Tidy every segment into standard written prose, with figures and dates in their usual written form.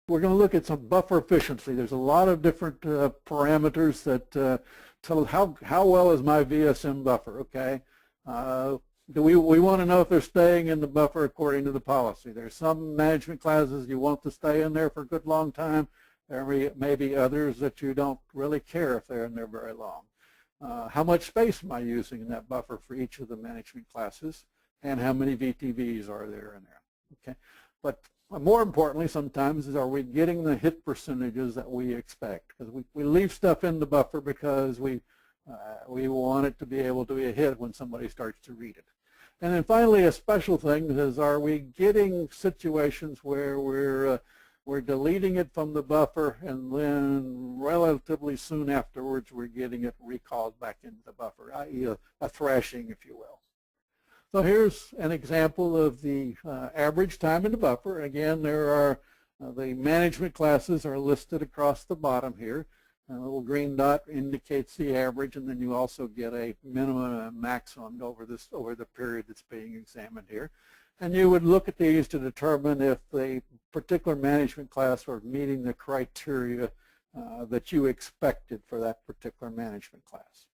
we're going to look at some buffer efficiency. There's a lot of different parameters that tell how well is my VSM buffer, okay? We want to know if they're staying in the buffer according to the policy. There's some management classes you want to stay in there for a good long time. There may be others that you don't really care if they're in there very long. How much space am I using in that buffer for each of the management classes, and how many VTVs are there in there? Okay, but more importantly, sometimes is, are we getting the hit percentages that we expect? Because we leave stuff in the buffer because we want it to be able to be a hit when somebody starts to read it. And then finally, a special thing is, are we getting situations where we're deleting it from the buffer, and then relatively soon afterwards we're getting it recalled back into the buffer, i.e. a thrashing, if you will. So here's an example of the average time in the buffer. Again, there are the management classes are listed across the bottom here. A little green dot indicates the average, and then you also get a minimum and a maximum over the period that's being examined here. And you would look at these to determine if the particular management class were meeting the criteria that you expected for that particular management class.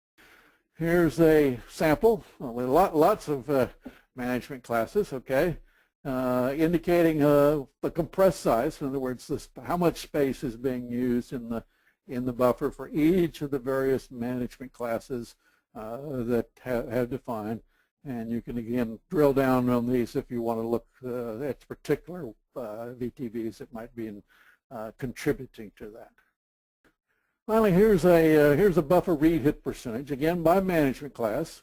Here's a sample with lots of management classes, okay, indicating the compressed size. In other words, how much space is being used in the buffer for each of the various management classes that have defined. And you can, again, drill down on these if you want to look at particular VTVs that might be contributing to that. Finally, here's a buffer read hit percentage, again by management class.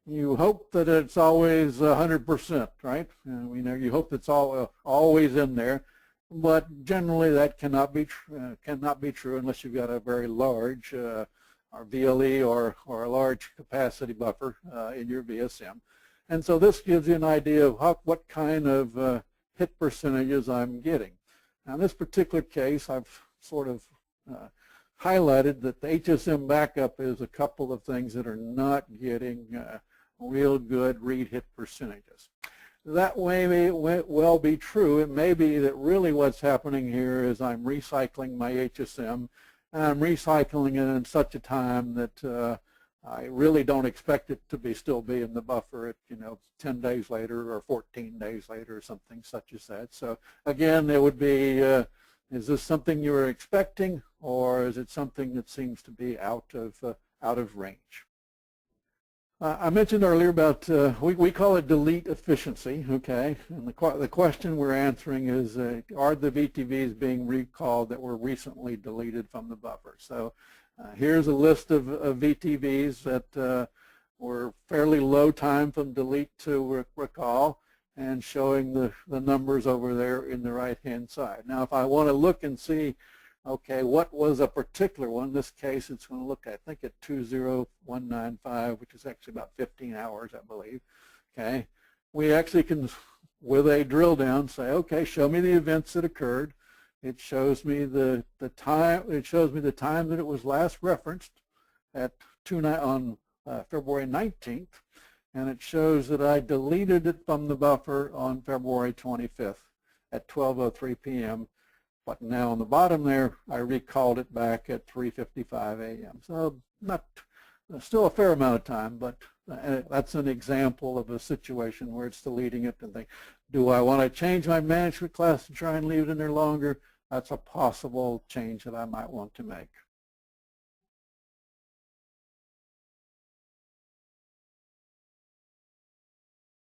You hope that it's always 100%, right? You hope it's always in there, but generally that cannot be true unless you've got a very large or VLE or a large capacity buffer in your VSM. And so this gives you an idea of what kind of hit percentages I'm getting. Now in this particular case, I've sort of highlighted that the HSM backup is a couple of things that are not getting real good read hit percentages. That may well be true. It may be that really what's happening here is I'm recycling my HSM, and I'm recycling it in such a time that I really don't expect it to still be in the buffer at 10 days later or 14 days later or something such as that. So again, it would be, is this something you were expecting, or is it something that seems to be out of range? I mentioned earlier about, we call it delete efficiency, okay? And the question we're answering is, are the VTVs being recalled that were recently deleted from the buffer? So here's a list of VTVs that were fairly low time from delete to recall, and showing the numbers over there in the right-hand side. Now, if I want to look and see, okay, what was a particular one? In this case, it's going to look, I think, at 20195, which is actually about 15 hours, I believe. Okay, we actually can, with a drill down, say, okay, show me the events that occurred. It shows me the time. It shows me the time that it was last referenced at on February 19th, and it shows that I deleted it from the buffer on February 25th at 12:03 p.m. But now on the bottom there, I recalled it back at 3:55 a.m. So still a fair amount of time, but that's an example of a situation where it's deleting it and think, do I want to change my management class and try and leave it in there longer? That's a possible change that I might want to make.